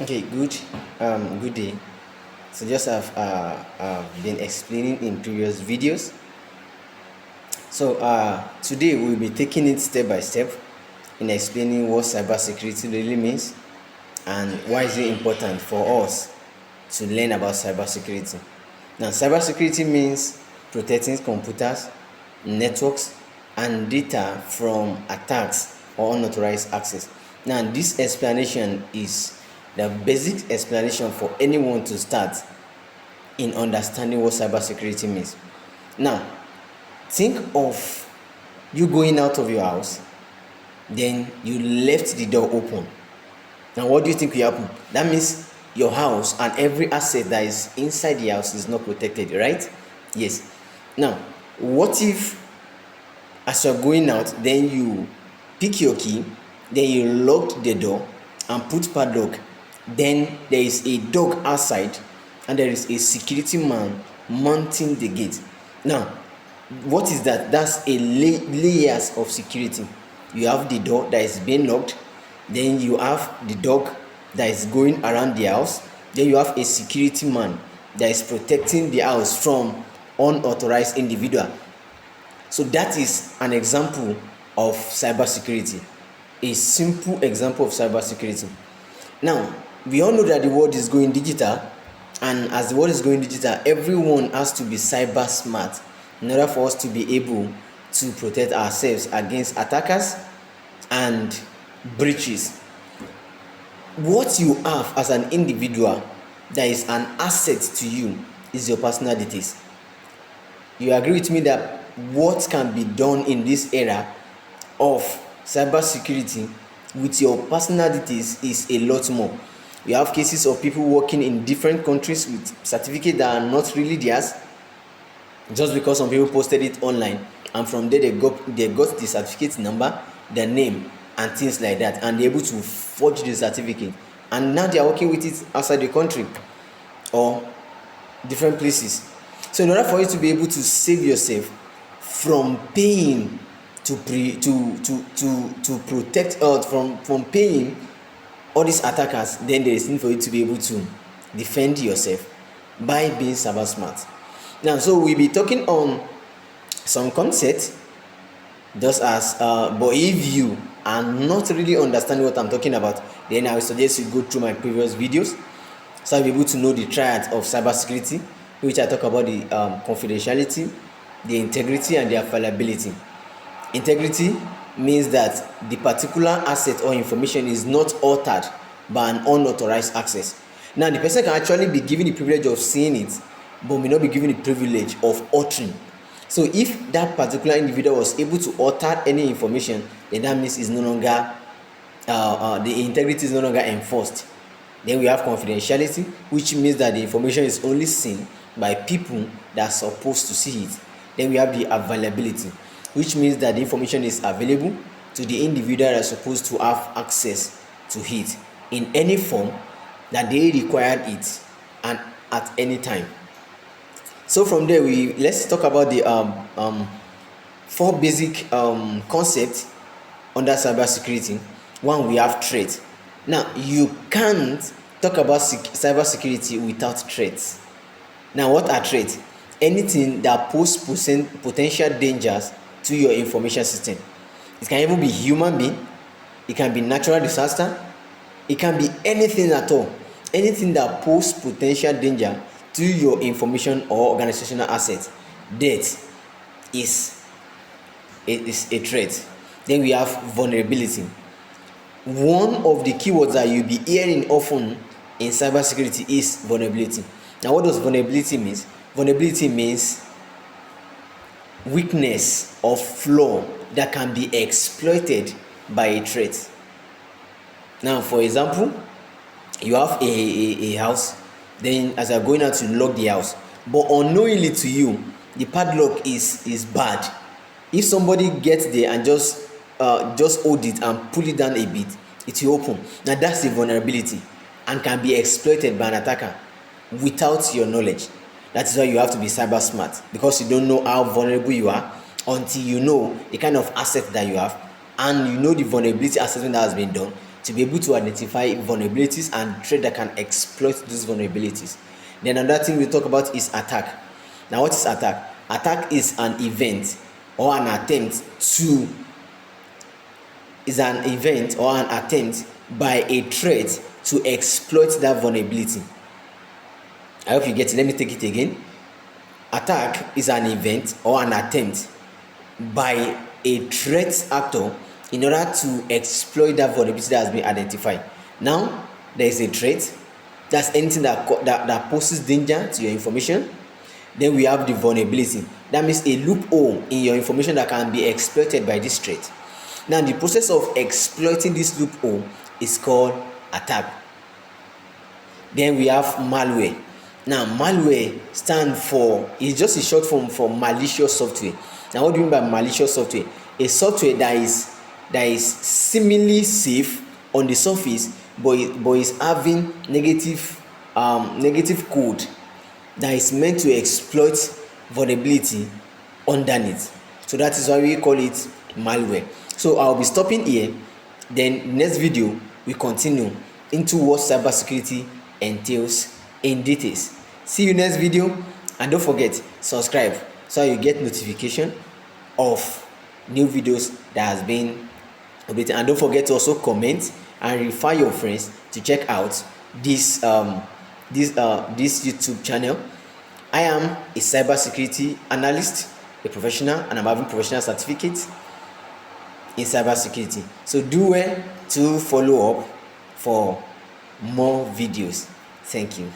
Okay, good day. So just I've been explaining in previous videos. So today we'll be taking it step by step in explaining what cybersecurity really means and why is it important for us to learn about cybersecurity. Now, cybersecurity means protecting computers, networks, and data from attacks or unauthorized access. Now, this explanation is the basic explanation for anyone to start in understanding what cybersecurity means. Now, think of you going out of your house, then you left the door open. Now, what do you think will happen? That means your house and every asset that is inside the house is not protected, right? Yes. Now, what if as you're going out, then you pick your key, then you lock the door and put padlock. Then there is a dog outside and there is a security man mounting the gate. Now, what is that? That's a layers of security. You have the door that is being locked, then you have the dog that is going around the house, then you have a security man that is protecting the house from unauthorized individual. So that is an example of cybersecurity, a simple example of cybersecurity. Now, we all know that the world is going digital, and as the world is going digital, everyone has to be cyber smart in order for us to be able to protect ourselves against attackers and breaches. What you have as an individual that is an asset to you is your personal details. You agree with me that what can be done in this era of cybersecurity with your personal details is a lot more. We have cases of people working in different countries with certificates that are not really theirs, just because some people posted it online, and from there they got the certificate number, the name, and things like that, and they're able to forge the certificate, and now they are working with it outside the country or different places. So in order for you to be able to save yourself from paying to protect from paying all these attackers, then there is need for you to be able to defend yourself by being cyber smart. Now, so we'll be talking on some concepts, just as but if you are not really understanding what I'm talking about, then I will suggest you go through my previous videos so I'll be able to know the triad of cybersecurity, which I talk about the confidentiality, the integrity, and the availability. Integrity means that the particular asset or information is not altered by an unauthorized access. Now, the person can actually be given the privilege of seeing it, but may not be given the privilege of altering. So if that particular individual was able to alter any information, then that means it's no longer the integrity is no longer enforced. Then we have confidentiality, which means that the information is only seen by people that are supposed to see it. Then we have the availability, which means that the information is available to the individual that is supposed to have access to it in any form that they required it and at any time. So from there, let's talk about the four basic concepts under cybersecurity. One, we have threat. Now, you can't talk about cybersecurity without threats. Now, what are threats? Anything that poses potential dangers to your information system. It can even be human being, it can be natural disaster, it can be anything at all. Anything that poses potential danger to your information or organizational assets, that is a threat. Then we have vulnerability. One of the keywords that you'll be hearing often in cybersecurity is vulnerability. Now, what does vulnerability mean? Vulnerability means weakness or flaw that can be exploited by a threat. Now, for example, you have a house, then as you're going out to lock the house, but unknowingly to you, the padlock is bad. If somebody gets there and just hold it and pull it down a bit, it will open. Now, that's a vulnerability and can be exploited by an attacker without your knowledge. That is why you have to be cyber smart, because you don't know how vulnerable you are until you know the kind of asset that you have, and you know the vulnerability assessment that has been done to be able to identify vulnerabilities and threat that can exploit those vulnerabilities. Then another thing we talk about is attack. Now, what is attack? Attack is an event or an attempt by a threat to exploit that vulnerability. I hope you get it. Let me take it again. Attack is an event or an attempt by a threat actor in order to exploit that vulnerability that has been identified. Now, there is a threat. That's anything that poses danger to your information. Then we have the vulnerability. That means a loophole in your information that can be exploited by this threat. Now, the process of exploiting this loophole is called attack. Then we have malware. Now, malware is just a short form for malicious software. Now, what do you mean by malicious software? A software that is seemingly safe on the surface, but is having negative code that is meant to exploit vulnerability underneath. So that is why we call it malware. So I'll be stopping here. Then next video we continue into what cybersecurity entails in details. See you next video, and don't forget subscribe so you get notification of new videos that has been updated. And don't forget to also comment and refer your friends to check out this YouTube channel. I am a cybersecurity analyst, a professional, and I'm having professional certificates in cybersecurity. So do well to follow up for more videos. Thank you.